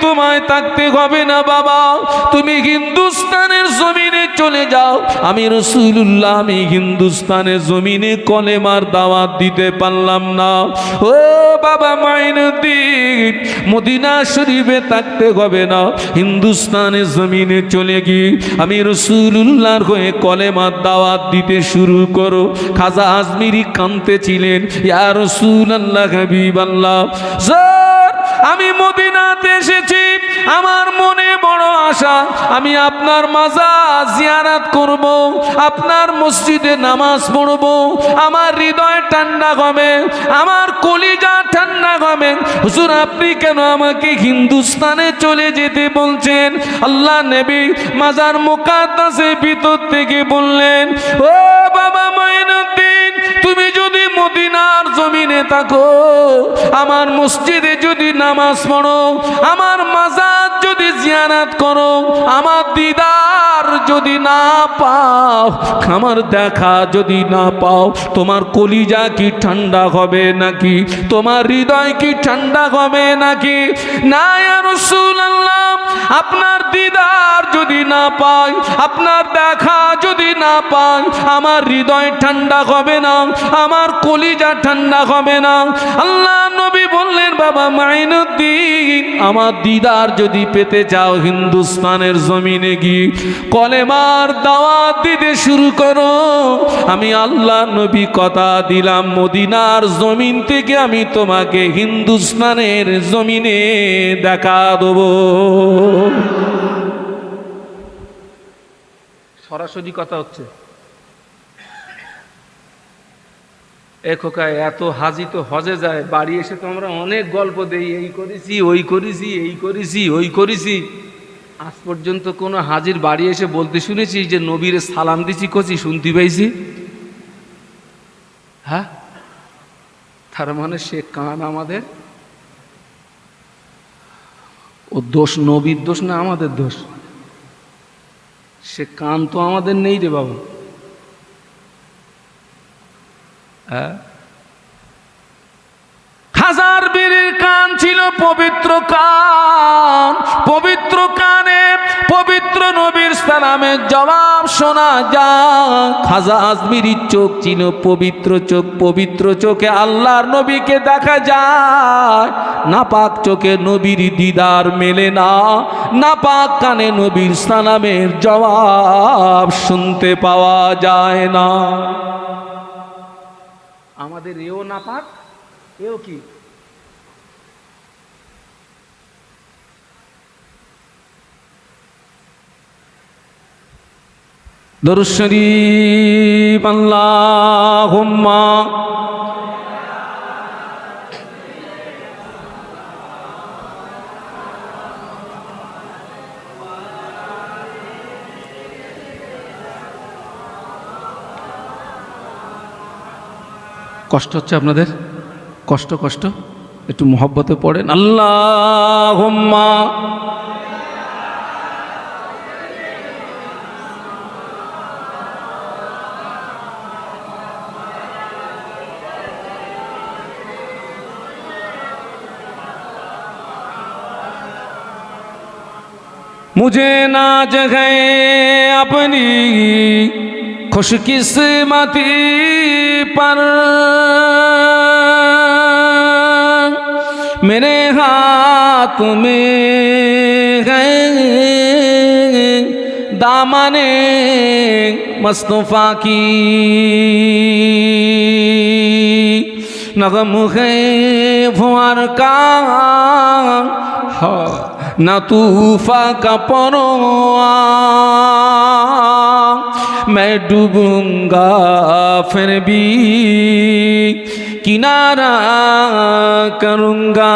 তোমায় থাকতে হবে না বাবা, তুমি হিন্দুস্তানের জমিনে চলে যাও। আমি রাসূলুল্লাহ আমি হিন্দুস্তানের জমিনে কলেমার দাওয়াত দিতে পারলাম না। ও বাবা মাইনুদ্দিন, মদিনা শরীফে থাকতে হবে না, হিন্দুস্তানের জমিনে চলে গিয়ে আমি রাসূলুল্লাহর হয়ে কলেমার দাওয়াত দিতে শুরু করো। খাজা আজমিরি কাঁদতেছিলেন, ইয়া রাসূলুল্লাহ হাবিবাল্লাহ, স্যার আমি মদিনাতে এসেছি, আমার মনে বড় আশা, আমি আপনার মাজার জিয়ারত করব, আপনার মসজিদে নামাজ পড়ব, আমার হৃদয় ঠান্ডা হবে, আমার কলিজা ঠান্ডা হবে। হুজুর আপনি কেন আমাকে হিন্দুস্তানে চলে যেতে বলছেন? আল্লাহ নবী মাজার মুকাদ্দাসের ভিতর থেকে বললেন, ও বাবা মাইনুদ্দিন, তুমি যদি মদিনার জমিনে থাকো, আমার মসজিদে যদি নামাজ পড়ো, আমার মাজার যদি জিয়ারত করো, আমার দিদার যদি না পাও, আমার দেখা যদি না পাও, তোমার কলিজা কি ঠান্ডা হবে নাকি? তোমার হৃদয় কি ঠান্ডা হবে নাকি? না ইয়া রাসূলুল্লাহ, আপনার দিদার যদি না পাই, আপনার দেখা যদি না পাই, আমার হৃদয় ঠান্ডা হবে না, আমার কলিজা ঠান্ডা হবে না। আল্লাহ নবী বললেন, বাবা মাইনুদ্দিন, আমার দিদার যদি পেতে চাও, হিন্দুস্তানের জমিনে গিয়ে কলেমার দাওয়াত দিতে শুরু করো। আমি আল্লাহ নবী কথা দিলাম, মদিনার জমিন থেকে আমি তোমাকে হিন্দুস্তানের জমিনে দেখা দেবো। সরাসরি কথা হচ্ছে। এ খোকা, এত হাজি তো হজে যায়, বাড়ি এসে তো আমরা অনেক গল্প দেই, এই করেছি ওই করেছি, এই করেছি ওই করেছি। আজ পর্যন্ত কোনো হাজির বাড়ি এসে বলতে শুনেছি যে নবীর সালাম দিছি কচি শুনতে পাইছি? হ্যাঁ, তার মানে সে কান আমাদের, ও দোষ নবীর দোষ না আমাদের দোষ? সে কান তো আমাদের নেই রে বাবা। হ্যাঁ, হাজার বীরের কান ছিল পবিত্র কান, পবিত্র কানে পবিত্র নবীর সালামের জবাব শোনা যায়। খাজা আজমিরির চোখ ছিল পবিত্র চোখ, পবিত্র চোখে আল্লাহর নবীকে দেখা যায়। নাপাক চোখে নবীর দিদার মেলে না, নাপাক কানে নবীর সালামের জবাব শুনতে পাওয়া যায় না। আমাদের এও নাপাক, এও কি? দরুদ শরীফ আল্লাহুম্মা কষ্ট হচ্ছে আপনাদের? কষ্ট কষ্ট একটু মহব্বতে পড়েন। আল্লাহুম্মা मुझे नाज है अपनी खुशकिस्मती पर, मेरे हाथ में है दामने मुस्तफा की, नगम है फुआर का ना तूफा का परवा, मैं डूबूंगा फिर भी किनारा करूंगा।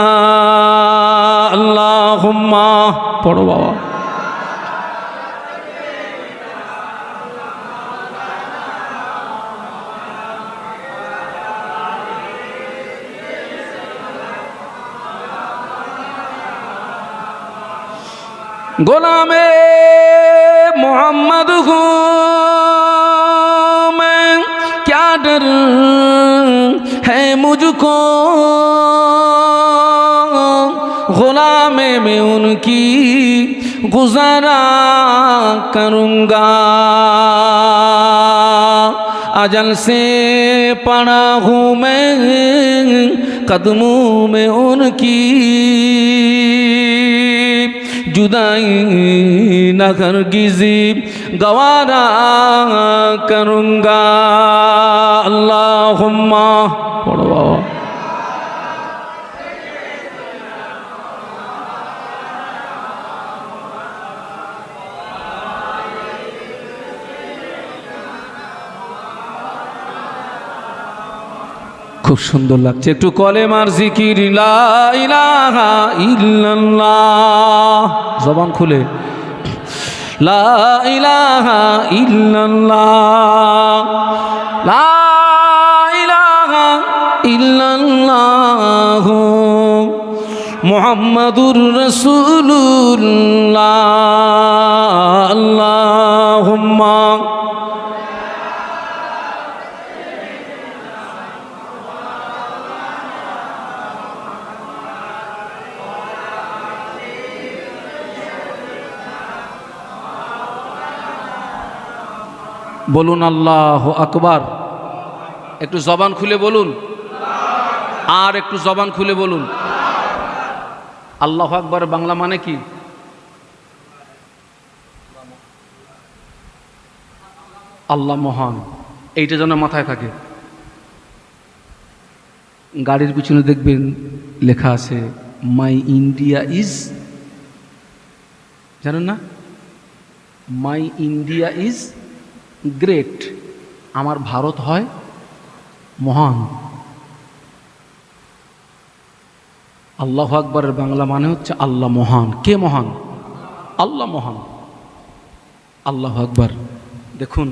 अल्लाहुम्मा पढ़ो बाबा। गुलामे मोहम्मद हूँ मैं, क्या डर है मुझको, गुलामे में उनकी गुजारा करूँगा। अजल से पड़ा हूँ मैं कदमों में उनकी, जुदाई न हरगिज़ गवारा करूँगा। अल्लाहुम्मा पढ़ो बाबा। খুব সুন্দর লাগছে, একটু কলেমার জিকির লা ইলাহা ইল্লাল্লাহ, জবান খুলে লা ইলাহা ইল্লাল্লাহ, লা ইলাহা ইল্লাল্লাহ মুহাম্মাদুর রাসূলুল্লাহ। আল্লাহুম্মা বলুন আল্লাহু আকবার। একটু জবান খুলে বলুন, আর একটু জবান খুলে বলুন। আল্লাহু আকবার বাংলা মানে কি? আল্লাহ মহান, এইটা যেন মাথায় থাকে। গাড়ির পিছনে দেখবেন লেখা আছে মাই ইন্ডিয়া ইজ, জানেন না? মাই ইন্ডিয়া ইজ গ্রেট, আমার ভারত হয় মহান। আল্লাহু আকবরের বাংলা মানে হচ্ছে আল্লাহ মহান। কে মহান? আল্লাহ মহান। আল্লাহু আকবার। দেখুন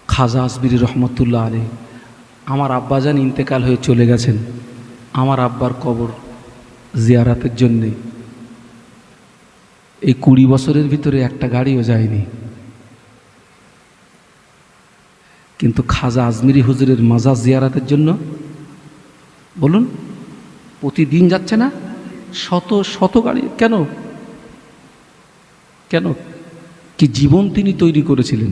খাজা আজমিরি রহমতুল্লাহ আলাইহি, আমার আব্বাজান ইন্তেকাল হয়ে চলে গেছেন। আমার আব্বার কবর জিয়ারাতের জন্যে এই 20 বছরের ভিতরে একটা গাড়িও যায়নি, কিন্তু খাজা আজমিরি হুজুরের মাজার জিয়ারাতের জন্য বলুন প্রতিদিন যাচ্ছে না? শত শত গাড়ি। কেন? কেন? কি জীবন তিনি তৈরি করেছিলেন?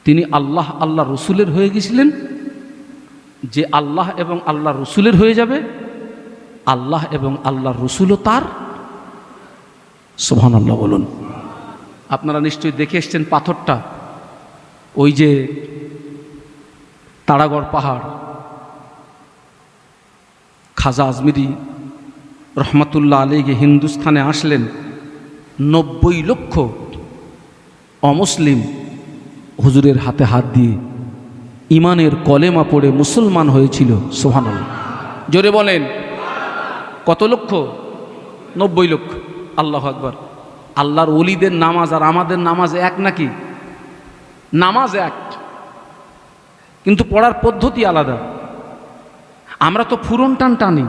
তিনি আল্লাহ আল্লাহ রসুলের হয়ে গেছিলেন, যে আল্লাহ এবং আল্লাহ রসুলের হয়ে যাবে, আল্লাহ এবং আল্লাহ রসুলও তার। সুবহানাল্লাহ বলুন। আপনারা নিশ্চয়ই দেখে এসছেন পাথরটা, ওই যে তারাগড় পাহাড়। খাজা আজমিরি রহমতুল্লাহ আলাইহি হিন্দুস্থানে আসলেন, 90 লক্ষ অমুসলিম হুজুরের হাতে হাত দিয়ে ইমানের কলেমা পড়ে মুসলমান হয়েছিল। সুবহানাল্লাহ, জোরে বলেন। কত লক্ষ? 90 লক্ষ। আল্লাহু আকবার। আল্লাহর ওলিদের নামাজ আর আমাদের নামাজ এক নাকি? নামাজ এক, কিন্তু পড়ার পদ্ধতি আলাদা। আমরা তো ফুরন টান টানি।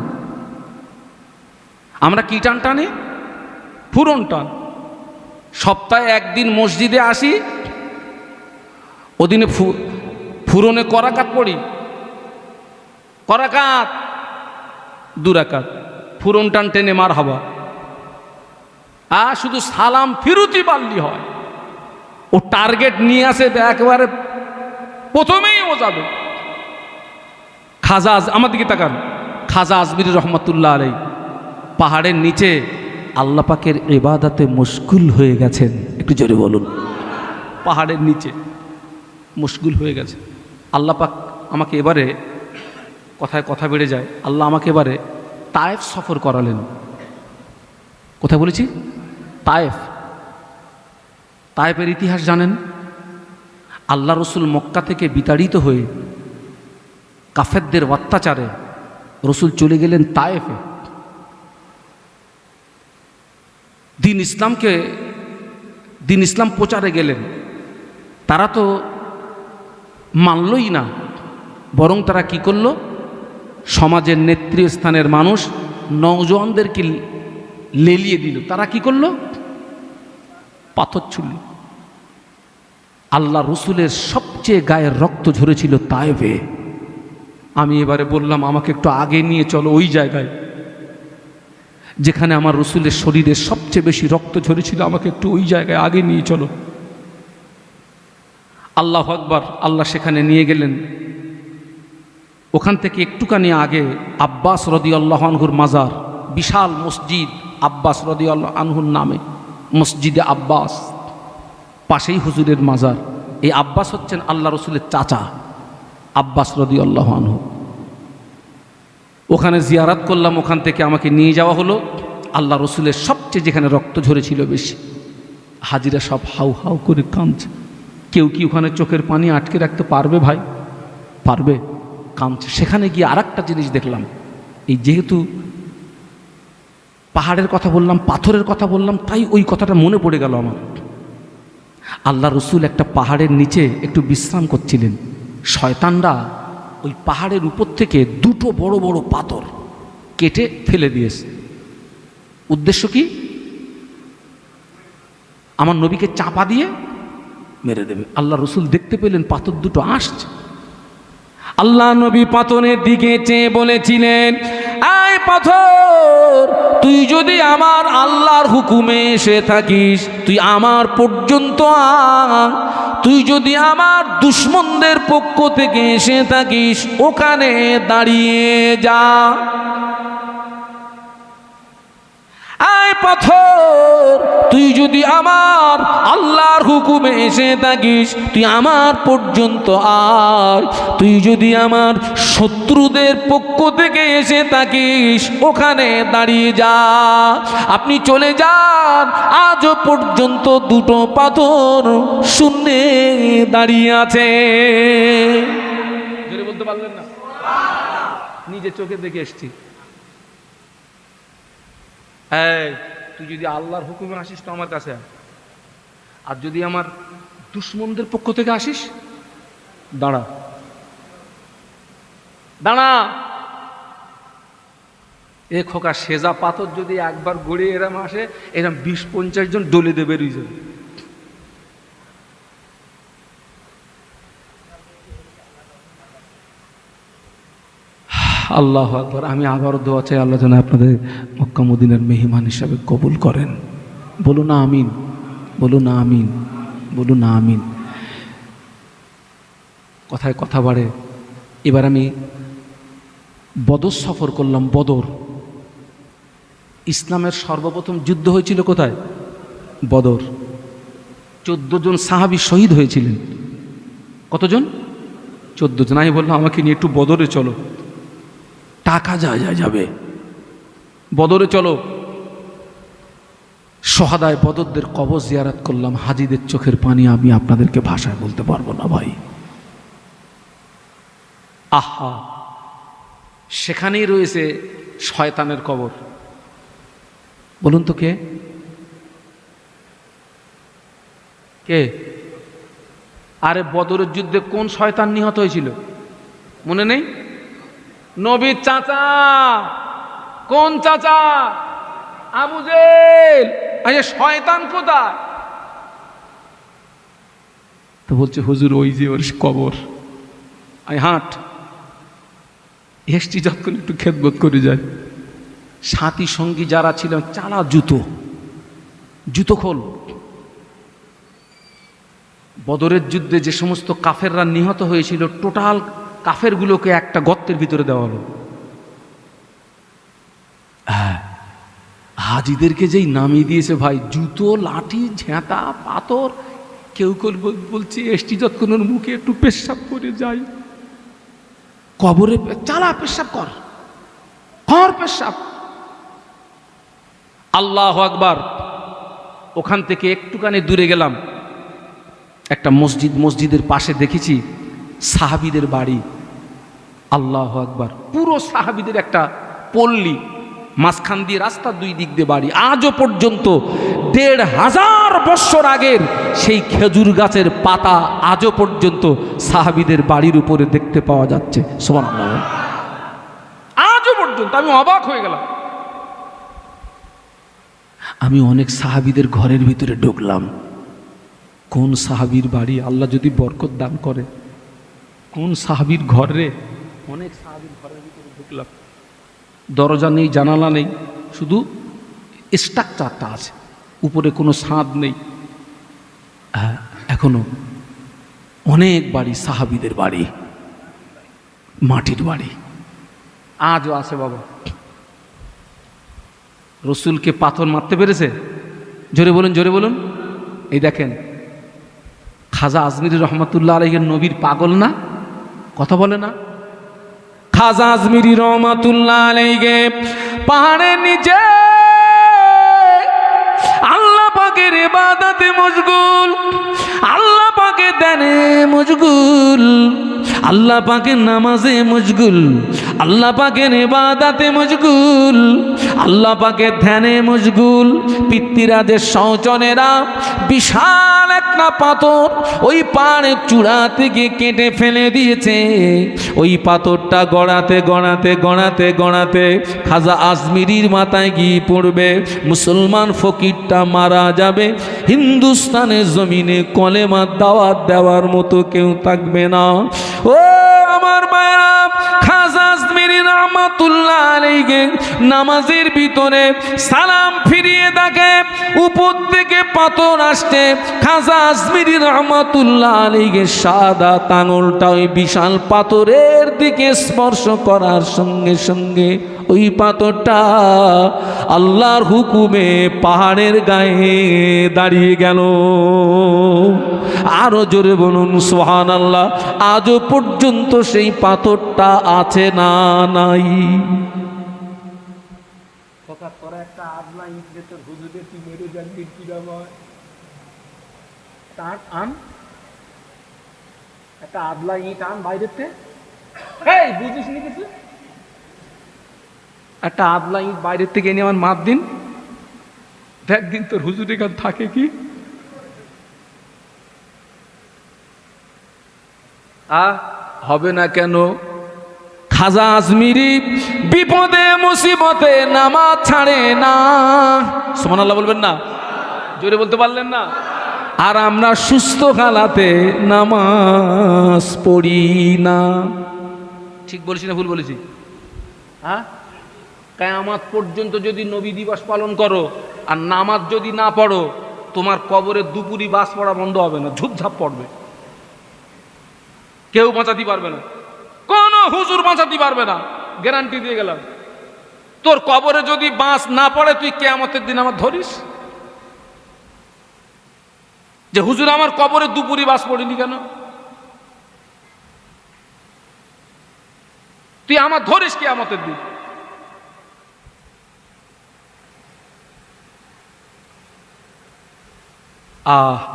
আমরা কি টান টানি? ফুরন টান। সপ্তাহে একদিন মসজিদে আসি, ওদিনে ফুরনে করাকাত পড়ি, করাকাত 2 রাকাত, ফুরন টান টেনে মার হাবা। শুধু সালাম ফিরুতি পারলি হয়। ও টার্গেট নিয়ে আসে একেবারে প্রথমেই ও যাবে। খাজা, আমার দিকে তাকান, খাজা আজমিরি রহমতুল্লাহ আলাইহি পাহাড়ের নিচে আল্লাহ পাকের ইবাদতে মশগুল হয়ে গেছেন। একটু জোরে বলুন। পাহাড়ের নিচে মশগুল হয়ে গেছে। আল্লাহ পাক আমাকে এবারে, কথায় কথা বেড়ে যায়, আল্লাহ আমাকে এবারে তায়েফ সফর করালেন। কোথায় বলেছি? তায়েফ। তায়েফের ইতিহাস জানেন? আল্লাহ রসুল মক্কা থেকে বিতাড়িত হয়ে কাফেরদের অত্যাচারে রসুল চলে গেলেন তায়েফে। দিন ইসলাম প্রচারে গেলেন। তারা তো মানলই না, বরং তারা কি করলো? সমাজের নেতৃস্থানের মানুষ নওজওয়ানদেরকে লেলিয়ে দিল। তারা কি করলো? পাথর ছুড়ল। আল্লাহ রসুলের সবচেয়ে গায়ের রক্ত ঝরেছিল তায়েফে। আমি এবারে বললাম আমাকে একটু আগে নিয়ে চলো ওই জায়গায়। যেখানে আমার রসুলের শরীরে সবচেয়ে বেশি রক্ত ঝরেছিল, আমাকে একটু ওই জায়গায় আগে নিয়ে চলো। আল্লাহু আকবার, আল্লাহ সেখানে নিয়ে গেলেন। ওখান থেকে একটুখানি আগে আব্বাস রাদিয়াল্লাহু আনহুর মাজার, বিশাল মসজিদ, আব্বাস রাদিয়াল্লাহু আনহুর নামে মসজিদে আব্বাস, পাশেই হুজুরের মাজার। এই আব্বাস হচ্ছেন আল্লাহ রসুলের চাচা, আব্বাস রাদিয়াল্লাহু আনহু। ওখানে জিয়ারাত করলাম, ওখান থেকে আমাকে নিয়ে যাওয়া হলো আল্লাহ রসুলের সবচেয়ে যেখানে রক্ত ঝরেছিল বেশি। হাজিরা সব হাউ হাউ করে কাঁদছে। কেউ কি ওখানে চোখের পানি আটকে রাখতে পারবে ভাই? পারবে? কাঁদছে। সেখানে গিয়ে আর একটা জিনিস দেখলাম, এই যেহেতু পাহাড়ের কথা বললাম, পাথরের কথা বললাম, তাই ওই কথাটা মনে পড়ে গেল আমার। আল্লাহ রসুল একটা পাহাড়ের নিচে একটু বিশ্রাম করছিলেন। শয়তানরা ওই পাহাড়ের উপর থেকে দুটো বড় বড় পাথর কেটে ফেলে দিয়েছে। উদ্দেশ্য কি? আমার নবীকে চাপা দিয়ে মেরে দেবে। আল্লাহ রসুল দেখতে পেলেন পাথর দুটো আসছে। আল্লাহ নবী পাথরের দিকে চেয়ে বলেছিলেন, আয় পাথর, তুই যদি আমার আল্লাহর হুকুমে এসে থাকিস, তুই আমার পর্যন্ত আয়। তুই যদি আমার দুশমনদের পক্ষ থেকে এসে থাকিস, ওখানে দাঁড়িয়ে যা। আয় পাথর, তুই যদি আমার আল্লাহর হুকুমে এসে থাকিস, তুই আমার পর্যন্ত আয়। তুই যদি আমার শত্রুদের পক্ষ থেকে এসে থাকিস, ওখানে দাঁড়িয়ে যা। আপনি চলে যান, আজও পর্যন্ত দুটো পাথর শূন্যে দাঁড়িয়ে আছে। জোরে বলতে পারলেন না? নিজে চোখে দেখে এসছি। তুই যদি আল্লাহর হুকুমে আসিস তো আমার কাছে, আর যদি আমার দুশমনদের পক্ষ থেকে আসিস, দাঁড়া দাঁড়া। এ খোকা, সেজা পাথর যদি একবার গড়ে এরম আসে, এরম 20-50 জন ডলে দেবে বেরিয়ে। আল্লাহ আকবার। আমি আবারও দোয়া চাই, আল্লাহ যেন আপনাদের মক্কা মদিনার মেহমান হিসাবে কবুল করেন। বলুন না আমিন, বলুন না আমিন, বলুন না আমিন। কথায় কথা বাড়ে। এবার আমি বদর সফর করলাম। বদর, ইসলামের সর্বপ্রথম যুদ্ধ হয়েছিল কোথায়? বদর। 14 জন সাহাবী শহীদ হয়েছিলেন। কতজন? 14 জন। আমি বললাম আমাকে নিয়ে একটু বদরে চলো। টাকা যাবে, বদরে চলো। শহাদায়ে বদরদের কবর জিয়ারত করলাম। হাজীদের চোখের পানি আমি আপনাদেরকে ভাষায় বলতে পারবো না ভাই। আহা, সেখানেই রয়েছে শয়তানের কবর। বলুন তো কে কে? আরে বদরের যুদ্ধে কোন শয়তান নিহত হয়েছিল মনে নেই? নবীর চাচা। কোন চাচা? আবু জেল। আচ্ছা, শয়তান কোথায়? তো বলছে হুজুর ওই যে ওর কবর। আই হাঁট, এসটি যতক্ষণ একটু খেদমত করে যায়। সাথী সঙ্গী যারা ছিলেন, চালা জুতো খোল। বদরের যুদ্ধে যে সমস্ত কাফেররা নিহত হয়েছিল, টোটাল কাফেরগুলোকে একটা গর্তের ভিতরে দেওয়া হলো। হাজিদেরকে যেই নামিয়ে দিয়েছে ভাই, জুতো, লাঠি, ঝেঁটা, পাথর। কেউ কেউ বলছে এসটি যতক্ষণ মুখে একটু পেশাব করে যাই। কবরে চালা, পেশাব কর পেশাব। আল্লাহু আকবার। ওখান থেকে একটুখানি দূরে গেলাম, একটা মসজিদের পাশে দেখেছি সাহাবীদের বাড়ি। আল্লাহু আকবার। পুরো সাহাবীদের একটা পল্লী, মাঝখান দিয়ে রাস্তা, দুই দিক দিয়ে বাড়ি। আজও পর্যন্ত 1500 বছর আগের সেই খেজুর গাছের পাতা আজও পর্যন্ত সাহাবীদের বাড়ির উপরে দেখতে পাওয়া যাচ্ছে। সুবহানাল্লাহ। আজও পর্যন্ত আমি অবাক হয়ে গেলাম। আমি অনেক সাহাবীদের ঘরের ভিতরে ঢুকলাম। কোন সাহাবীর বাড়ি, আল্লাহ যদি বরকত দান করে, কোন সাহাবীর ঘরে? অনেক সাহাবীর ঘরের ভিতরে ঢুকলাম। দরজা নেই, জানালা নেই, শুধু স্ট্রাকচারটা আছে, উপরে কোনো ছাদ নেই। হ্যাঁ, এখনো অনেক বাড়ি সাহাবীদের বাড়ি, মাটির বাড়ি আজও আছে বাবা। রসুলকে পাথর মারতে পেরেছে? জোরে বলুন, জোরে বলুন। এই দেখেন, খাজা আজমিরি রহমাতুল্লাহ আলাইহির নবীর পাগল না? কথা বলে না? খাজা আজমিরি রহমাতুল্লাহ আলাইহি পাহাড়ের নিচে আল্লাহ পাকের ইবাদতে মশগুল, আল্লাহ পাকের ধ্যানে মশগুল, আল্লাহ পাকের নামাজে মশগুল, আল্লাহ পাকের ইবাদতে মশগুল, আল্লাহ পাকের ধ্যানে মশগুল। পিতৃরাজের সহচরেরা বিশাল একটা পাথর ওই পাহাড়ের চূড়া থেকে কেটে ফেলে দিয়েছে। ওই পাথরটা গড়াতে গড়াতে গড়াতে গড়াতে খাজা আজমিরির মাথায় গিয়ে পড়বে। মুসলমান ফকিরটা মারা যাবে। হিন্দুস্তানের জমিনে কলেমার দাওয়াত দেওয়ার মতো কেউ থাকবে না। ও আমার ভাইরা, খাজা আজমিরি রহমাতুল্লাহ আলাইহি নামাজের ভিতরে সালাম ফিরিয়ে দেখে উপর থেকে পাথর আসছে। খাজা আজমিরি রহমাতুল্লাহ আলাইহি সাদা আঙুলটা ওই বিশাল পাথরের দিকে স্পর্শ করার সঙ্গে সঙ্গে ওই পাথরটা আল্লাহর হুকুমে পাহাড়ের গায়ে দাঁড়িয়ে গেল। আরো জোরে বলুন সুবহানাল্লাহ। আজও পর্যন্ত সেই পাথরটা আছে না নাই? একটা আদলা ইট ভেতর হুজুরের তুই মেরে জানবি কিরম হয়। আন একটা আদলা ইট আন বাইরেতে, এই বুঝিস নি কিছু? একটা আদলা ইট বাইরের থেকে এনে আমার মাপ দিন, দেখ দিন তোর হুজুর এখানে থাকে কি। হবে না কেন? খাজা আজমিরি বিপদে মুসিবতে নামাজ ছাড়ে না। সুবহানাল্লাহ বলবেন না? জোরে বলতে পারলেন না? আর আমরা সুস্থ কালাতে নামাজ পড়ি না। ঠিক বলেছি না ভুল বলেছি? হ্যাঁ, কিয়ামত পর্যন্ত যদি নবী দিবস পালন করো আর নামাজ যদি না পড়ো, তোমার কবরে দুপুরি বাস পড়া বন্ধ হবে না, ঝুপঝাপ পড়বে। কেউ বাঁচাতে পারবে না, কোন হুজুর বাঁচাতে পারবে না, গ্যারান্টি দিয়ে গেলাম। তোর কবরে যদি বাঁশ না পড়ে, তুই কিয়ামতের দিন আমার ধরিস যে হুজুর আমার কবরে দুপুরি বাস পড়িনি কেন? তুই আমার ধরিস কিয়ামতের দিন।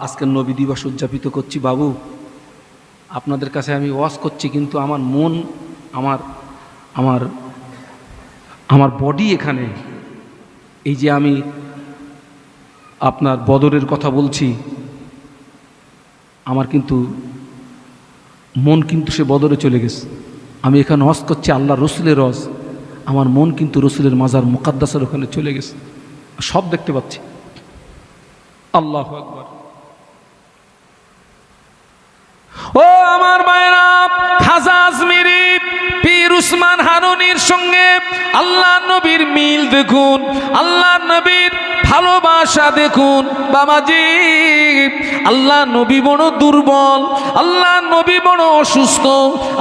আজকে নবী দিবস উদযাপিত করছি বাবু, আপনাদের কাছে আমি ওয়াজ করছি, কিন্তু আমার মন, আমার আমার আমার বডি এখানে। এই যে আমি আপনার বদরের কথা বলছি, আমার কিন্তু মন কিন্তু সে বদরে চলে গেছে। আমি এখানে ওয়াজ করছি আল্লাহ রসুলের ওয়াজ, আমার মন কিন্তু রসুলের মাজার মুকাদ্দাসের ওখানে চলে গেছে, সব দেখতে পাচ্ছি। আল্লাহু আকবার। ও আমার ভাইরা, খাজা আজমিরি পীর উসমান হারুনির সঙ্গে আল্লাহ নবীর মিল দেখুন, আল্লাহ নবীর ভালোবাসা দেখুন। বাবাজি, আল্লাহ নবী বড় দুর্বল, আল্লাহ নবী বড় অসুস্থ,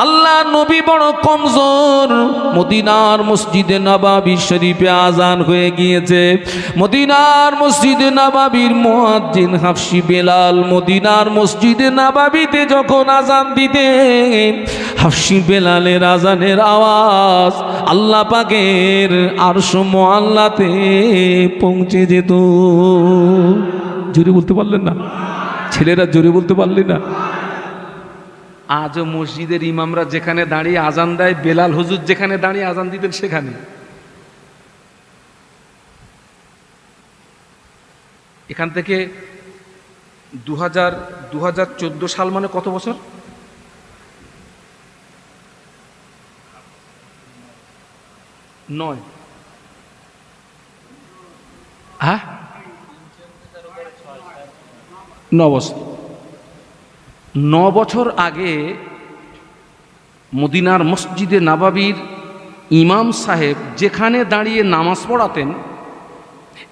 আল্লাহ নবী বড় কমজোর। মদিনার মসজিদে নববী শরীফে আজান হয়ে গিয়েছে। মদিনার মসজিদে নববীর মুয়াজ্জিন হাফসি বেলাল মদিনার মসজিদে নববীতে যখন আজান দিতেন, হাফসি বেলালের আজানের আওয়াজ আল্লাহ পাকের আরশ মুআল্লাতে পৌঁছে যেত। জোরে বলতে পারলেন না? ছেলেরা জোরে বলতে পারলি না? আজও মসজিদের ইমামরা যেখানে দাঁড়িয়ে আজান দেয়, বেলাল হুজুর যেখানে দাঁড়িয়ে আজান দিতেন সেখানে। এখান থেকে 2014 সাল মানে কত বছর? 9। হ্যাঁ, 9 বছর। 9 বছর আগে মদিনার মসজিদে নববীর ইমাম সাহেব যেখানে দাঁড়িয়ে নামাজ পড়াতেন,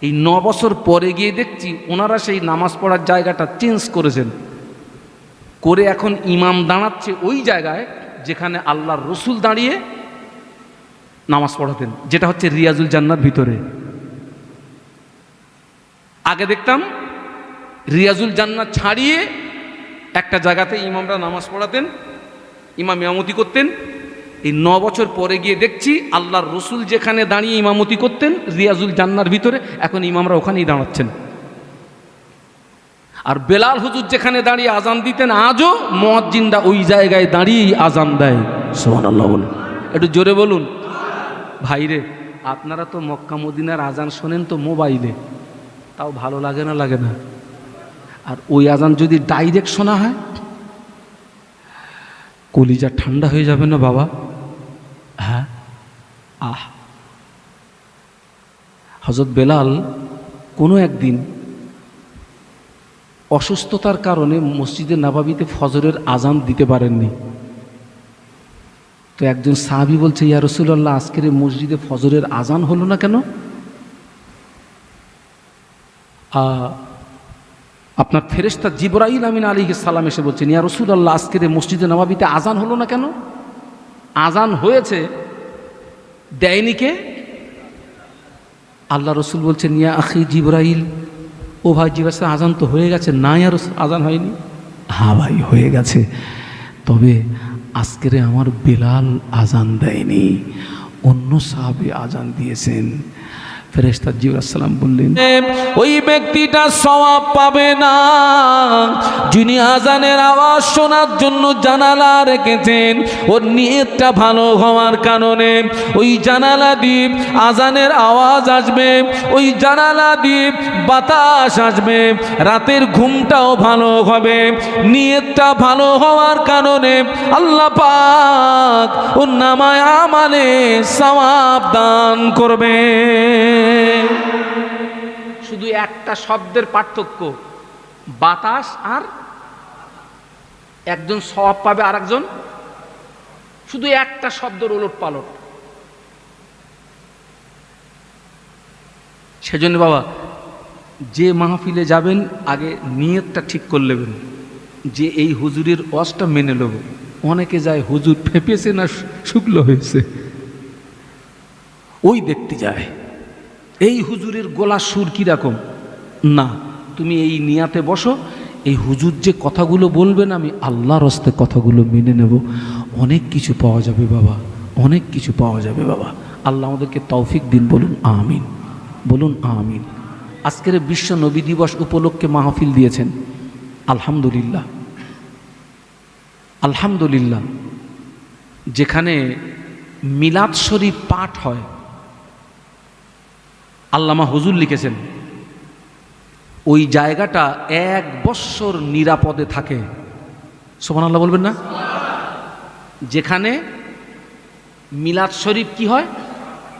এই 9 বছর পরে গিয়ে দেখছি ওনারা সেই নামাজ পড়ার জায়গাটা চেঞ্জ করেছেন, করে এখন ইমাম দাঁড়াচ্ছে ওই জায়গায় যেখানে আল্লাহর রসুল দাঁড়িয়ে নামাজ পড়াতেন, যেটা হচ্ছে রিয়াজুল জান্নার ভিতরে। আগে দেখতাম রিয়াজুল জান্নাত ছাড়িয়ে একটা জায়গাতে ইমামরা নামাজ পড়াতেন, ইমাম ইমামতি করতেন। এই 9 বছর পরে গিয়ে দেখছি আল্লাহর রসুল যেখানে দাঁড়িয়ে ইমামতি করতেন রিয়াজুল জান্নার ভিতরে, এখন ইমামরা ওখানেই দাঁড়াচ্ছেন। আর বেলাল হুজুর যেখানে দাঁড়িয়ে আজান দিতেন আজও মুয়াজ্জিনরা ওই জায়গায় দাঁড়িয়েই আজান দেয়। সুবহানাল্লাহ বলুন, একটু জোরে বলুন। ভাইরে, আপনারা তো মক্কা মদিনার আজান শোনেন তো মোবাইলে, তাও ভালো লাগে না? লাগে না? আর ওই আজান যদি ডাইরেক্ট শোনা হয় কলিজা ঠান্ডা হয়ে যাবে না বাবা? হ্যাঁ, হযরত বেলাল কোনো একদিন অসুস্থতার কারণে মসজিদে নববীতে ফজরের আজান দিতে পারেননি। তো একজন সাহাবী বলছে, ইয়া রাসূলুল্লাহ, আজকের মসজিদে ফজরের আজান হলো না কেন? আপনার ফেরেশতা জিবরাইল আমিন আলাইহিস সালাম এসে বলছেন, ইয়া রাসূলুল্লাহ, আজকের মসজিদে নববীতে আজান হলো না কেন? আজান হয়েছে, দেয়নি কে? আল্লাহ রসুল বলছেন, ইয়া আখি জিবরাইল, ও ভাই জিবরাইল, আজান তো হয়ে গেছে। না ইয়া রাসূল, আজান হয়নি। হ্যাঁ ভাই, হয়ে গেছে, তবে আজকের আমার বেলাল আজান দেয়নি, অন্য সাহাবী আজান দিয়েছেন। ফেরেশতা জিবরাইল সালাম বললেন, ওই ব্যক্তিটা সওয়াব পাবে না যিনি আজানের আওয়াজ শোনার জন্য জানালা রেখেছেন। ওর নিয়তটা ভালো হওয়ার কারণে ওই জানালা দিয়ে আজানের আওয়াজ আসবে, ওই জানালা দিয়ে বাতাস আসবে, রাতের ঘুমটাও ভালো হবে। নিয়তটা ভালো হওয়ার কারণে আল্লাহ পাক ওর নামায় আমালে সওয়াব দান করবে। শুধু একটা শব্দের পার্থক্য, বাতাস আর একজন সওয়াব পাবে আর একজন, শুধু একটা শব্দের ওলট পালট। সেজন্য বাবা, যে মাহফিলে যাবেন আগে নিয়তটা ঠিক করে নেবেন যে এই হুজুরের ওয়াজটা মেনে নেব। অনেকে যায় হুজুর ফেঁপেছে না শুকলো হয়েছে ওই দেখতে যায়, এই হুজুরের গলা সুর কীরকম। না, তুমি এই নিয়াতে বসো, এই হুজুর যে কথাগুলো বলবেন আমি আল্লাহর হস্তে কথাগুলো মেনে নেব, অনেক কিছু পাওয়া যাবে বাবা, অনেক কিছু পাওয়া যাবে বাবা। আল্লাহ আমাদেরকে তৌফিক দিন, বলুন আমিন, বলুন আমিন। আজকের বিশ্ব নবী দিবস উপলক্ষে মাহফিল দিয়েছেন, আলহামদুলিল্লাহ, আলহামদুলিল্লাহ। যেখানে মিলাদ শরীফ পাঠ হয়, আল্লামা হুজুর লিখেছেন, ওই জায়গাটা 1 বৎসর নিরাপদে থাকে। সুবহানাল্লাহ বলবেন না? যেখানে মিলাদ শরীফ কি হয়,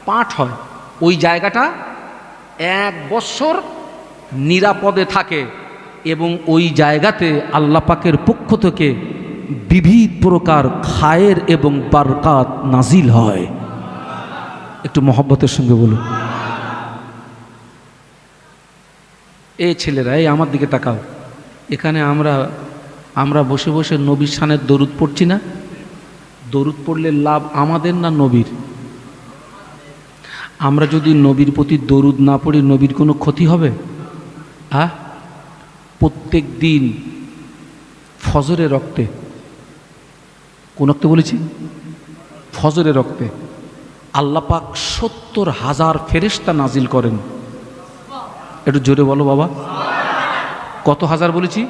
পাঠ হয়, ওই জায়গাটা 1 বৎসর নিরাপদে থাকে এবং ওই জায়গাতে আল্লাহ পাকের পক্ষ থেকে বিবিধ প্রকার খায়ের এবং বারকাত নাজিল হয়। একটু মহব্বতের সঙ্গে বলুন। এই ছেলেরা, এই আমার দিকে তাকাও, এখানে আমরা বসে বসে নবীর শানের দরুদ পড়ছি না? দরুদ পড়লে লাভ আমাদের না নবীর? আমরা যদি নবীর প্রতি দরুদ না পড়ি নবীর কোনো ক্ষতি হবে? প্রত্যেক দিন ফজরে রক্তে, কোন রক্তে বলেছি? ফজরে রক্তে আল্লাহ পাক 70,000 ফেরেশতা নাজিল করেন। একটু জোরে বলো বাবা, কত হাজার বলেছি?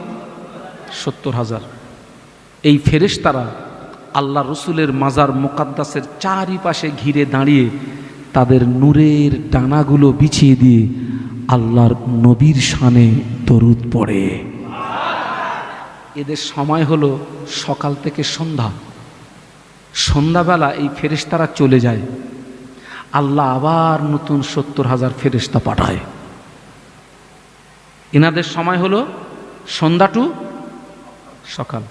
70,000। এই ফেরেশতারা আল্লাহ রসুলের মাজার মুকাদ্দাসের চারিপাশে ঘিরে দাঁড়িয়ে তাদের নূরের ডানাগুলো বিছিয়ে দিয়ে আল্লাহর নবীর শানে দরুদ পড়ে। এদের সময় হলো সকাল থেকে সন্ধ্যা, সন্ধ্যাবেলা এই ফেরেশতারা চলে যায়, আল্লাহ আবার নতুন 70,000 ফেরেশতা পাঠায়। এনাদের সময় হলো সন্ধ্যা টু সকাল।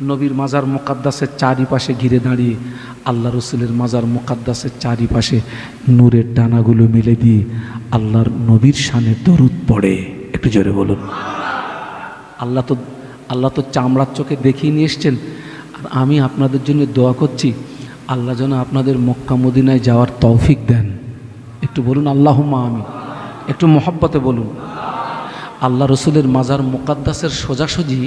নবীর মাজার মুকাদ্দাসের চারিপাশে ঘিরে দাঁড়িয়ে আল্লাহ রসুলের মাজার মুকাদ্দাসের চারিপাশে নূরের ডানাগুলো মেলে দিয়ে আল্লাহর নবীর শানে দরুদ পড়ে। একটু জোরে বলুন। আল্লাহ তো চামড়ার চোখে দেখিয়ে নিয়ে এসছেন, আর আমি আপনাদের জন্য দোয়া করছি আল্লাহ যেন আপনাদের মক্কা মদিনায় যাওয়ার তৌফিক দেন। একটু বলুন আল্লাহুম্মা আমিন। একটু মহব্বতে বলুন। আল্লাহ রসুলের মাজার মুকাদ্দাসের সোজাসুজি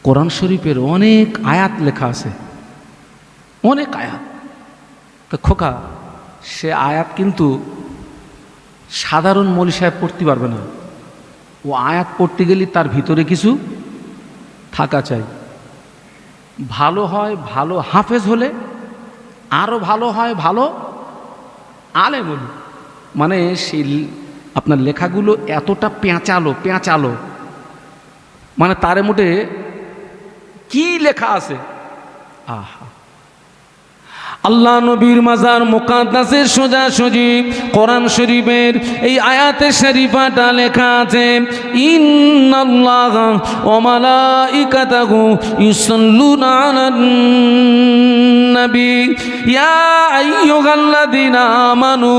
কোরআন শরীফের অনেক আয়াত লেখা আছে, অনেক আয়াত। তো খোকা, সে আয়াত কিন্তু সাধারণ মৌলী সাহেব পড়তে পারবে না। ও আয়াত পড়তে গেলে তার ভিতরে কিছু থাকা চাই। ভালো হয় ভালো হাফেজ হলে, আরও ভালো হয় ভালো আলেম হলে। মানে সেই আপনার লেখাগুলো এতটা পেঁচালো, মানে তারে মোটে কি লেখা আছে। আহা, আল্লাহ নবীর মাজার মুকাদ্দাসের সোজাসুজি কোরআন শরীফের এই আয়াতে শরীফাটা লেখা আছে, ইন্নাল্লাহা ওয়া মালাইকাতাহু ইউসাল্লুনা আলান নবী ইয়া আইয়ুহাল্লাযীনা আমানু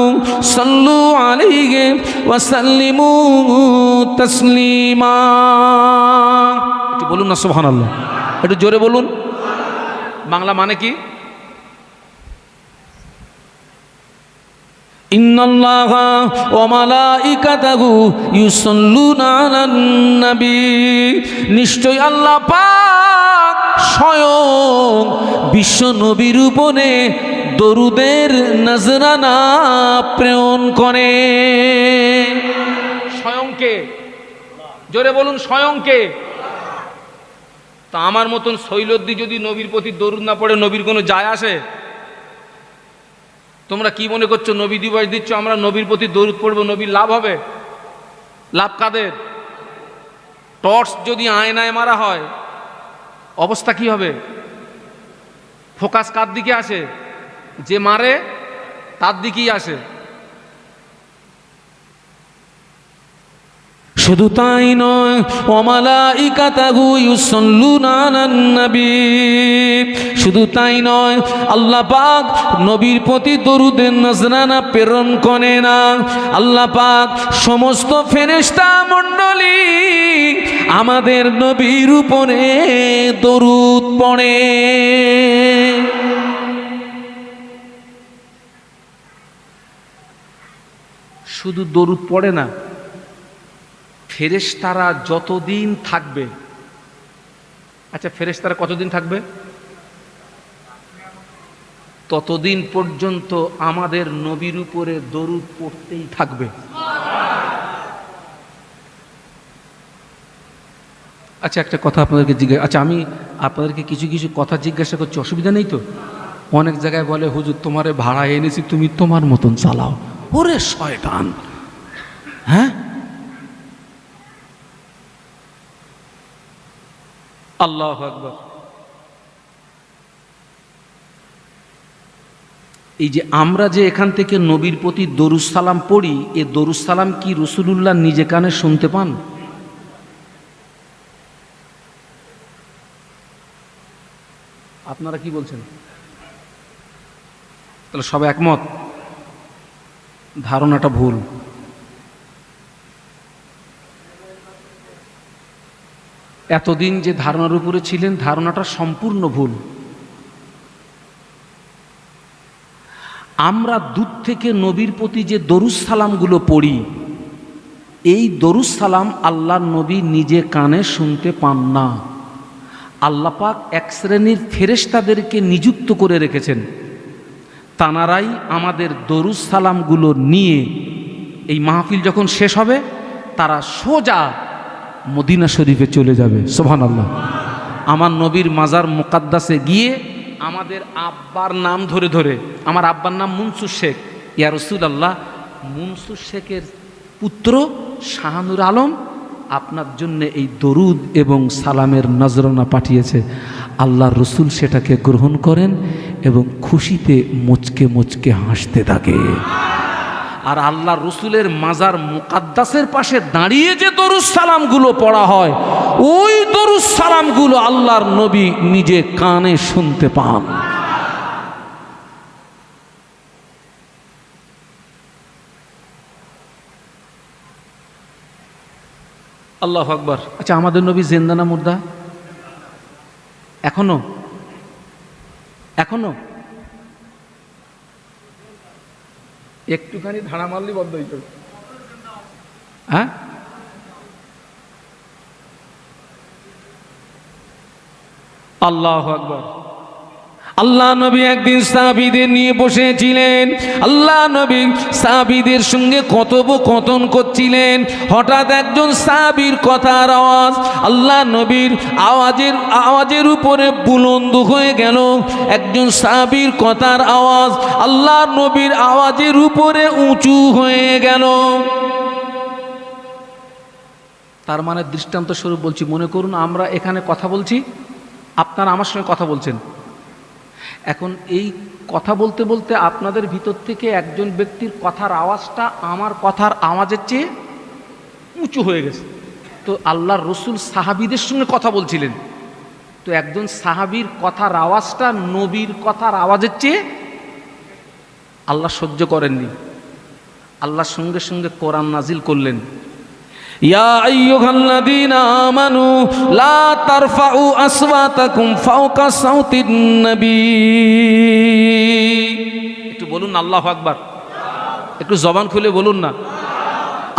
সাল্লু আলাইহি ওয়া সাল্লিমু তাসলিমা। একটু বলুন না সুবহানাল্লাহ, একটু জোরে বলুন। বাংলা মানে কি? ইন্নাল্লাহা ওয়া মালাইকাতাহু ইউসাল্লুনা আলান নবী, নিশ্চয় আল্লাহ পাক স্বয়ং বিশ্ব নবীর উপরে দরুদের নজরানা প্রেরণ করে। স্বয়ংকে, জোরে বলুন স্বয়ংকে। তা আমার মতন শৈলদ্দি যদি নবীর প্রতি দরুদ না পড়ে নবীর কোনো যায় আসে? তোমরা কি মনে করছো নবী দিবস দিচ্ছ, আমরা নবীর প্রতি দরুদ পড়বো, নবীর লাভ হবে? লাভ কাদের? টর্চ যদি আয়নায় মারা হয় অবস্থা কি হবে? ফোকাস কার দিকে আসে? যে মারে তার দিকেই আসে। শুধু তাই নয়, ওয়া মালাইকাতাহু ইউসাল্লুনা আলান নবী, শুধু তাই নয়, আল্লাহ পাক নবীর প্রতি দরুদের নজরানা প্রেরণ করে না, আল্লাহ পাক সমস্ত ফেরেশতা মণ্ডলী আমাদের নবীর উপরে দরুদ পড়ে। শুধু দরুদ পড়ে না, ফেরেশতারা যতদিন থাকবে। আচ্ছা, ফেরেশতারা কতদিন থাকবে? ততদিন পর্যন্ত আমাদের নবীর উপরে দরুদ পড়তেই থাকবে। আচ্ছা, একটা কথা আপনাদেরকে জিজ্ঞাসা, আচ্ছা আমি আপনাদেরকে কিছু কিছু কথা জিজ্ঞাসা করছি, অসুবিধা নেই তো? অনেক জায়গায় বলে হুজুর তোমারে ভাড়া এনেছি, তুমি তোমার মতন চালাও। ওরে শয়তান! হ্যাঁ, আল্লাহু আকবার। এই যে আমরা যে এখান থেকে নবীর প্রতি দরুদ সালাম পড়ি, এ দরুদ সালাম কি রাসূলুল্লাহ নিজে কানে শুনতে পান? আপনারা কি বলছেন? তাহলে সবাই একমত? ধারণাটা ভুল। এতদিন যে ধারণার উপরে ছিলেন, ধারণাটা সম্পূর্ণ ভুল। আমরা দূর থেকে নবীর প্রতি যে দরুদ সালামগুলো পড়ি, এই দরুদ সালাম আল্লাহর নবী নিজে কানে শুনতে পান না। আল্লাহ পাক এক শ্রেণীর ফেরেশতাদেরকে নিযুক্ত করে রেখেছেন, তানারাই আমাদের দরুদ সালামগুলো নিয়ে এই মাহফিল যখন শেষ হবে তারা সোজা মদিনা শরীফে চলে যাবে। সুবহানাল্লাহ। আমার নবীর মাজার মুকাদ্দাসে গিয়ে আমাদের আব্বার নাম ধরে ধরে, আমার আব্বার নাম মুনসুর শেখ, ইয়া রাসূলুল্লাহ মুনসুর শেখের পুত্র শাহানুর আলম আপনার জন্য এই দরুদ এবং সালামের নজরানা পাঠিয়েছে। আল্লাহর রসুল সেটাকে গ্রহণ করেন এবং খুশিতে মুচকে মুচকে হাসতে থাকে। আর আল্লাহ রসুলের মাজার মুকাদ্দাসের পাশে দাঁড়িয়ে যে দরুদ সালামগুলো পড়া হয়, ওই দরুদ সালামগুলো আল্লাহর নবী নিজে কানে শুনতে পান। আল্লাহু আকবার। আচ্ছা, আমাদের নবী জিন্দা না মুর্দা? এখনো এখনো একটুখানি ধাড়া মারলি বন্ধ হইত। হ্যাঁ, আল্লাহু আকবার। আল্লাহ নবী একদিন সাহাবীদের নিয়ে বসেছিলেন। আল্লাহ নবী সাহাবীদের সঙ্গে কথোপকথন করছিলেন। হঠাৎ একজন সাহাবীর কথার আওয়াজ আল্লাহ নবীর আওয়াজের উপরে বুলন্দ হয়ে গেল। একজন সাহাবীর কথার আওয়াজ আল্লাহ নবীর আওয়াজের উপরে উঁচু হয়ে গেল। তার মানে দৃষ্টান্ত স্বরূপ বলছি, মনে করুন আমরা এখানে কথা বলছি, আপনারা আমার সঙ্গে কথা বলছেন। এখন এই কথা বলতে বলতে আপনাদের ভিতর থেকে একজন ব্যক্তির কথার আওয়াজটা আমার কথার আওয়াজের চেয়ে উঁচু হয়ে গেছে। তো আল্লাহর রসুল সাহাবীদের সঙ্গে কথা বলছিলেন, তো একজন সাহাবীর কথার আওয়াজটা নবীর কথার আওয়াজের চেয়ে আল্লাহ সহ্য করেননি। আল্লাহ সঙ্গে সঙ্গে কোরআন নাজিল করলেন, ইয়া আইয়ুহাল্লাযীনা আমানু লা তারফাউ আসওয়াতাকুম ফাওকা সাউতিন নবী। একটু বলুন আল্লাহু আকবার, একটু জবান খুলে বলুন না।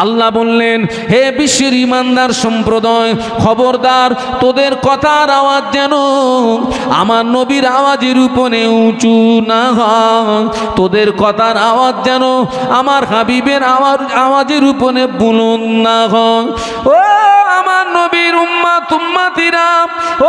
আল্লাহ বললেন, হে বিশ্বের ইমানদার সম্প্রদায়, খবরদার তোদের কথার আওয়াজ যেন আমার নবীর আওয়াজের উপরে উঁচু না হয়। তোদের কথার আওয়াজ যেন আমার হাবিবের আওয়াজের উপরে বুলন্দ না হয়। ও আমার নবীর উম্মাতিরা,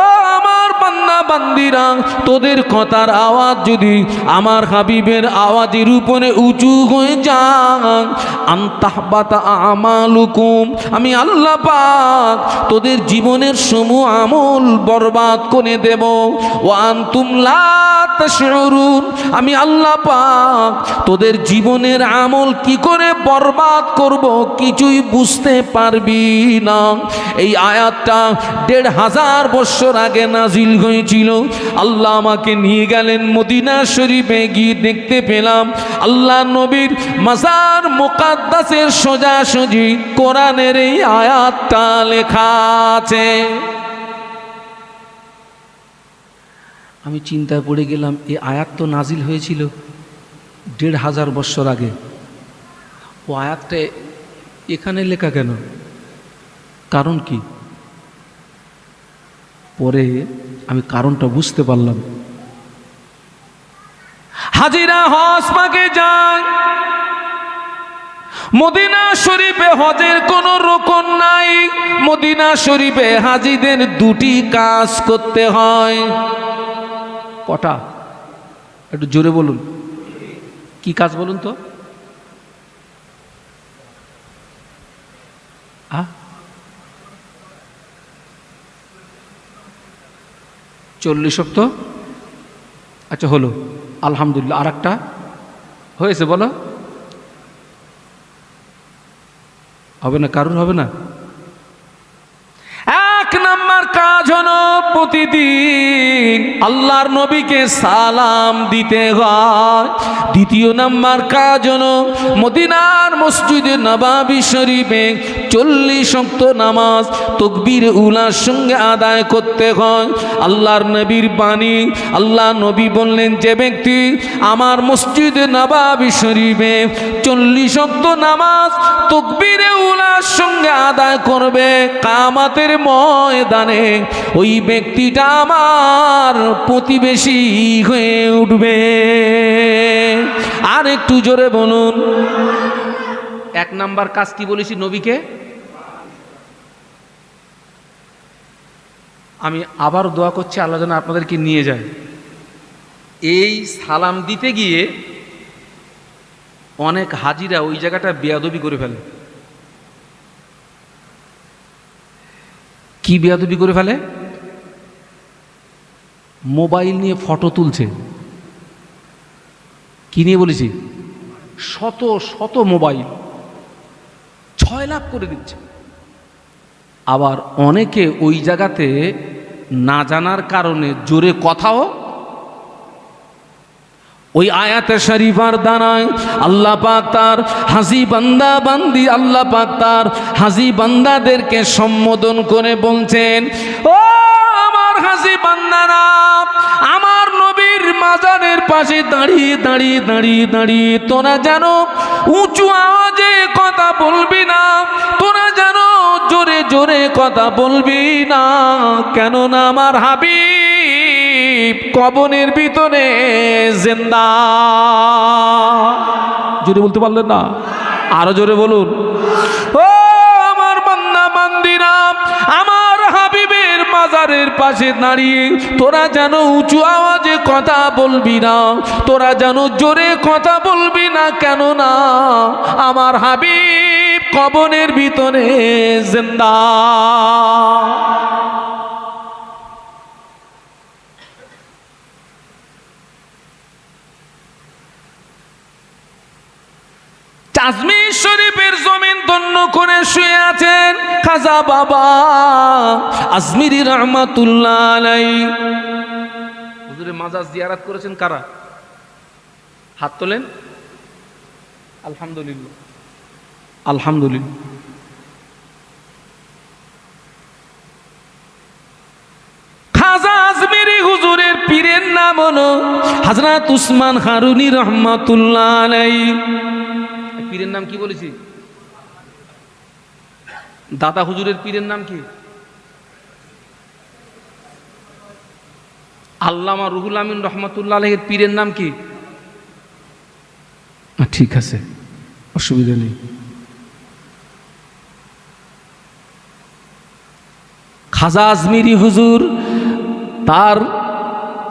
ও আমার বান্দা বান্দিরা, তোদের কথার আওয়াজ যদি আমার হাবিবের আওয়াজের উপরে উঁচু হয়ে যায়, আনতাহবাতা আমালুকুম, আমি আল্লাহ পাক তোদের জীবনের সমূহ আমল বরবাদ করে দেব। ওয়া আনতুম লা তাশউরুন, আমি আল্লাহ পাক তোদের জীবনের আমল কি করে বরবাদ করব কিছুই বুঝতে পারবি না। এই আয়াতটা ১৫০০ বছর আগে নাজিল হয়েছিল। আল্লাহ আমাকে নিয়ে গেলেন মদিনা শরীফে, গিয়ে দেখতে পেলাম আল্লাহ নবীর মাজার মুকাদ্দাসের সোজাসুজি কোরআনের এই আয়াতটা লেখা আছে। আমি চিন্তায় পড়ে গেলাম, এই আয়াত তো নাজিল হয়েছিল ১৫০০ বছর আগে, ও আয়াতটা এখানে লেখা কেন? কারণ কি? পরে আমি কারণটা বুঝতে পারলাম। হাজিরা হজ পাকে যায়, মদিনা শরীফে হজের কোনো রকম নাই। মদিনা শরীফে হাজিদের দুটি কাজ করতে হয়। কটা? একটু জোরে বলুন, কি কাজ বলুন তো? 40 ওয়াক্ত। আচ্ছা হলো, আলহামদুলিল্লাহ। আর একটা হয়েছে, বলো। হবে না? কারণ হবে না? এক নাম্বার কাজ হলো প্রতিদিন আল্লাহর নবীকে সালাম দিতে হয়। দ্বিতীয় নাম্বার কাজ হলো মদিনার মসজিদে নববী শরীফে 40 ওয়াক্ত নামাজ তাকবীর উলার সঙ্গে আদায় করতে হয়। আল্লাহর নবীর বাণী, আল্লাহ নবী বললেন, যে ব্যক্তি আমার মসজিদে নববী শরীফে 40 ওয়াক্ত নামাজ তাকবীর উলার সঙ্গে আদায় করবে, কিয়ামতের ময়দানে ওই ব্যক্তিটা আমার প্রতিবেশী হয়ে উঠবে। আর একটু জোরে বলুন। এক নাম্বার কাজ কি বলেছি? নবীকে। আমি আবার দোয়া করছি আল্লাহ যেন আপনাদেরকে নিয়ে যায়। এই সালাম দিতে গিয়ে অনেক হাজিরা ওই জায়গাটা বেয়াদবি করে ফেলে। কি বেয়াদবি করে ফেলে? মোবাইল নিয়ে ফটো তুলছে। কি নিয়ে বলেছি? শত শত মোবাইল 6 লাখ করে দিচ্ছে। আবার অনেকে ওই জায়গাতে না জানার কারণে জোরে কথাও, ওই আয়াতে শরীফার দ্বারায় আল্লাহ পাক তার হাজি বান্দা বান্দি, আল্লাহ পাক তার হাজি বান্দাদেরকে সম্বোধন করে বলছেন, ও আমার হাজি বান্দারা, আমার নবীর মাজারের পাশে দাঁড়িয়ে দাঁড়িয়ে দাঁড়িয়ে দাঁড়িয়ে তোরা যেন উঁচু আওয়াজে কথা বলবি না, তোরা যেন জোরে জোরে কথা বলবি না, কেননা আমার হাবিব কবরের ভিতরে জিন্দা। জোরে বলতে পারলেন না? আরো জোরে বলুন। ও আমার বান্দা বান্দিরা, আমার হাবিবের মাজারের পাশে দাঁড়িয়ে তোরা যেন উঁচু আওয়াজে কথা বলবি না, তোরা যেন জোরে কথা বলবি না, কেননা আমার হাবিব কবরের ভিতরে জিন্দা। আজমির শরীফের জমিন ধন্য করে শুয়ে আছেন খাজা বাবা আজমিরি রহমাতুল্লাহ আলাইহি। হুজুরের মাজার জিয়ারত করেছেন কারা? হাত তোলেন। আলহামদুলিল্লাহ, আলহামদুলিল্লাহ। খাজা আজমিরি হুজুরের পীরের নাম হলো হযরত উসমান হারুনি রহমাতুল্লাহ আলাইহি। পীরের নাম কি বলেছি? দাদা হুজুরের পীরের নাম কি? আল্লামা রুহুল আমিন রহমাতুল্লাহ আলাইহির পীরের নাম কি? ঠিক আছে, অসুবিধা নেই। খাজা আজমিরি হুজুর তার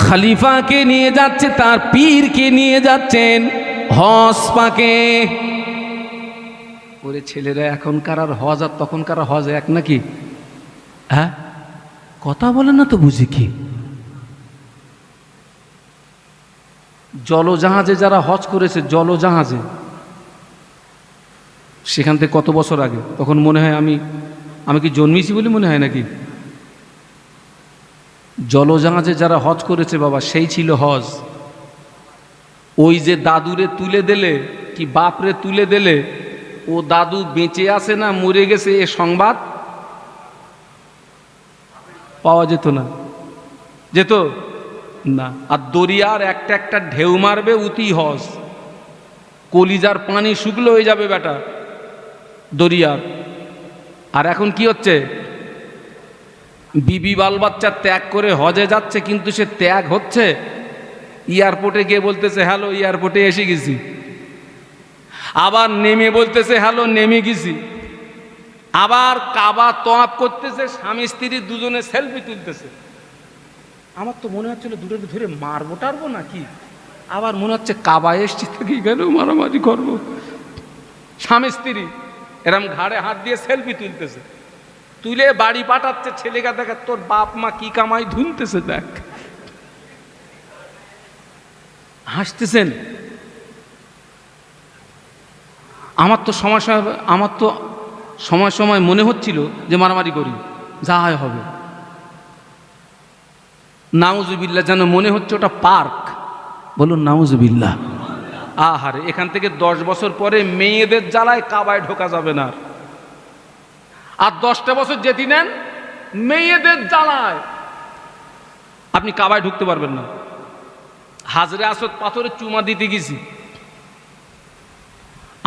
খলিফাকে নিয়ে যাচ্ছে, তার পীরকে নিয়ে যাচ্ছেন হজ পাকে। ওরে ছেলেরা, এখনকার আর হজ আর তখনকার হজ এক নাকি? হ্যাঁ, কথা বলে না তো, বুঝি কি? জলজাহাজে যারা হজ করেছে, জলজাহাজে, সেখান থেকে কত বছর আগে, তখন মনে হয় আমি কি জন্মেছি বলে মনে হয় নাকি? জলজাহাজে যারা হজ করেছে বাবা, সেই ছিল হজ। ওই যে দাদুরে তুলে দিলে কি বাপরে তুলে দিলে, ও দাদু বেঁচে আছে না মরে গেছে এ সংবাদ পাওয়া যেত না, যেত না। আর দরিয়ার একটা একটা ঢেউ মারবে উতি হজ, কলিজার পানি শুকলো হয়ে যাবে বেটা দরিয়ার। আর এখন কি হচ্ছে? বিবি বাল বাচ্চা ত্যাগ করে হজে যাচ্ছে, কিন্তু সে ত্যাগ হচ্ছে এয়ারপোর্টে গিয়ে বলতেছে হ্যালো এয়ারপোর্টে এসে গেছি, আবার নেমে বলতেছে হ্যালো নেমে গেছি, আবার কাবা তওয়াফ করতেছে, স্বামী স্ত্রী দুজনে সেলফি তুলতেছে। আমার তো মনে হচ্ছিল দুটোকে ধরে মারবো টারবো নাকি, আবার মনে হচ্ছে কাবা এসছি থেকে গেল মারামারি করবো। স্বামী স্ত্রী এরম ঘাড়ে হাত দিয়ে সেলফি তুলতেছে, তুলে বাড়ি পাঠাচ্ছে ছেলেকে, দেখা তোর বাপ মা কি কামাই ধুনতেছে দেখ। হাসতেছেন। আমার তো সময় সময় মনে হচ্ছিল যে মারামারি করি, যা হয় হবে। নাউজুবিল্লাহ, যেন মনে হচ্ছে ওটা পার্ক। বলুন নাউজুবিল্লাহ। আহারে, এখান থেকে 10 বছর পরে মেয়েদের জ্বালায় কাবায় ঢোকা যাবে না। আর 10টা বছর যেতে নেন মেয়েদের জ্বালায় আপনি কাবায় ঢুকতে পারবেন না। হাজরে আসদ পাথরে চুমা দিতে গেছি,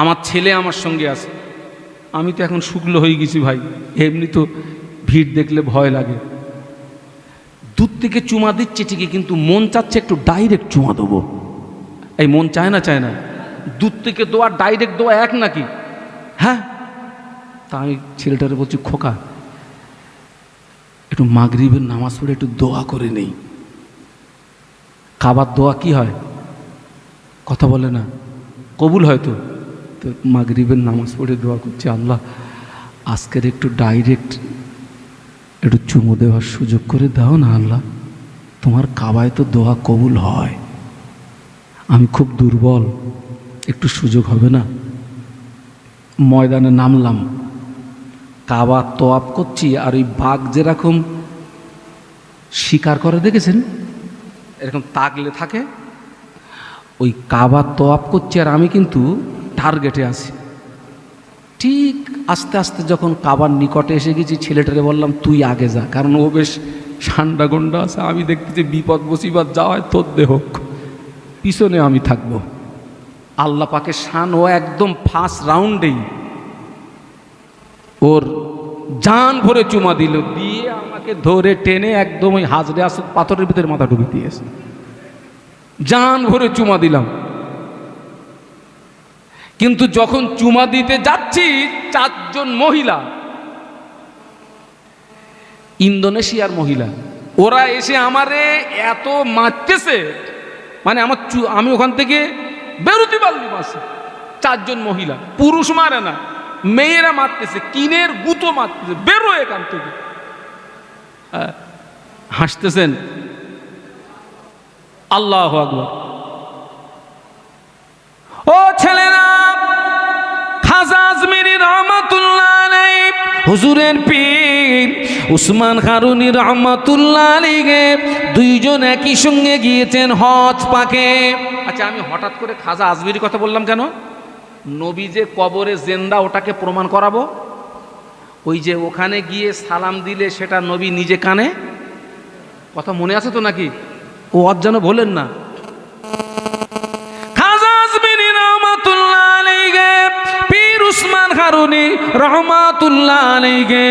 আমার ছেলে আমার সঙ্গে আছে, আমি তো এখন শুকনো হয়ে গেছি ভাই, এমনি তো ভিড় দেখলে ভয় লাগে। দূর থেকে চুমা দিচ্ছে ঠিকই, কিন্তু মন চাচ্ছে একটু ডাইরেক্ট চুমা দেবো। এই মন চায় না, চায় না? দূর থেকে দোয়া ডাইরেক্ট দোয়া এক নাকি? হ্যাঁ। তা আমি ছেলেটারে বলছি, খোকা একটু মাগরিবের নামাজ পড়ে একটু দোয়া করে নেই। কাবার দোয়া কি হয়? কথা বলে না, কবুল হয়তো। তো মাগরিবের নামাজ পড়ে দোয়া করছি, আল্লাহ আজকের একটু ডাইরেক্ট একটু চুমু দেওয়ার সুযোগ করে দাও না আল্লাহ, তোমার কাবায় তো দোয়া কবুল হয়। আমি খুব দুর্বল, একটু সুযোগ হবে না? ময়দানে নামলাম, কাবা তোয়াব করছি, আর ওই বাঘ যেরকম শিকার করে দেখেছেন, এরকম তাগলে থাকে, ওই কাবা তোয়াব করছি আর আমি কিন্তু টার্গেটে আছি। ঠিক আস্তে আস্তে যখন কাবার নিকটে এসে গেছি, ছেলেটারে বললাম তুই আগে যা, কারণ ও বেশ ঠান্ডা গন্ডা আছে, আমি দেখতে যে বিপদ মুসিবত যা হয় তোর দেহ, পিছনে আমি থাকবো। আল্লাহ পাকে শান, ও একদম ফার্স্ট রাউন্ডেই ওর জান ভরে চুমা দিল, দিয়ে আমাকে ধরে টেনে একদম ওই হাজরে আসদ পাথরের ভিতরে মাথা ঢুকে দিয়েছে। জান ভরে চুমা দিলাম, কিন্তু যখন চুমা দিতে যাচ্ছি, 4 জন মহিলা, ইন্দোনেশিয়ার মহিলা, ওরা এসে আমারে এত মারতেছে, মানে আমি ওখান থেকে বেরোতে পারলাম। আছে 4 জন মহিলা, পুরুষ মারে না, মেয়েরা মারতেছে, কিনের গুতো মারতেছে, বেরো এখান থেকে। হাসতেছেন, আল্লাহু আকবার। ও ছেলেরা, খাজা আজমিরি রহমাতুল্লাহ আলাইহি, হুজুরের পীর উসমান হারুনি রহমাতুল্লাহ আলাইহি, 2 জন একই সঙ্গে গিয়েছেন হজ পাকে। আচ্ছা, আমি হঠাৎ করে খাজা আজমিরি কথা বললাম কেন? নবী যে কবরে জিন্দা, ওটাকে প্রমাণ করাবো। ওই যে ওখানে গিয়ে সালাম দিলে সেটা নবী নিজে কানে, কথা মনে আছে তো নাকি? ও যেন বলেন না। খাজা আজমিরি রহমাতুল্লাহ আলাইহি, পীর উসমান হারুনি রহমাতুল্লাহ আলাইহি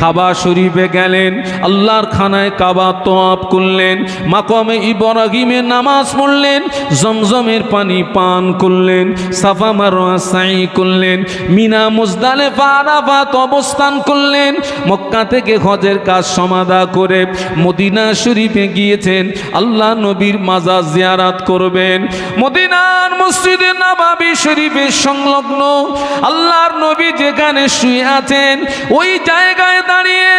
কাবা শরীফে গেলেন, আল্লাহর খানায় কাবা তোয়াব করলেন, মাকামে ইব্রাহিমে নামাজ পড়লেন, জমজমের পানি পান করলেন, সাফা মারওয়া সাই করলেন, মিনা মুজদালিফা আরাফাত অবস্থান করলেন, মক্কা থেকে হজের কাজ সমাধা করে মদিনা শরীফে গিয়েছেন, আল্লাহ নবীর মাজার জিয়ারত করবেন। মদিনার মসজিদে নববী শরীফের সংলগ্ন আল্লাহর নবী যেখানে শুয়ে আছেন, ওই জায়গায় দাঁড়িয়ে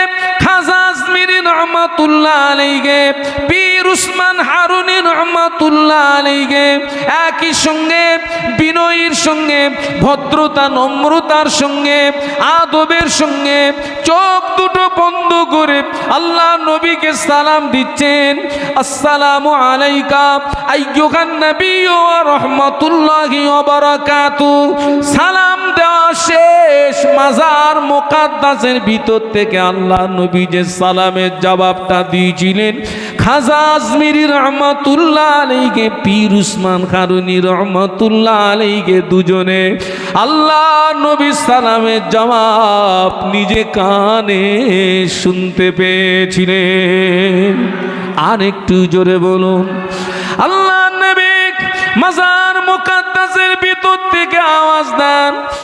খাজা আজমিরি রহমাতুল্লাহ আলাইহি, পীর উসমান হারুনি রহমাতুল্লাহ আলাইহি একই সঙ্গে বিনয়ের সঙ্গে, ভদ্রতা নম্রতার সঙ্গে, আদবের সঙ্গে চোখ দুটো বন্ধ করে আল্লাহ নবীকে সালাম দিচ্ছেন। আসসালামু আলাইকা আইয়ুহান নবী ওয়া রাহমাতুল্লাহি ওয়া বারাকাতুহু। সালাম দেওয়া শেষ, মাজার মুকাদ্দাসের ভিতর থেকে আল্লাহ নবী যে সালামের জবাবটা দিয়েছিলেন, খাজা আজমিরি রহমাতুল্লাহ আলাইহি, পীর উসমান হারুনি রহমাতুল্লাহ আলাইহি, দুজনে আল্লাহ নবী সালামের জবাব নিজে কানে শুনতে পেয়েছিলেন। আর একটু জোরে বলুন, আল্লাহ নবী মাজার মুকাদ্দাসের ভিতর থেকে আওয়াজ দেন।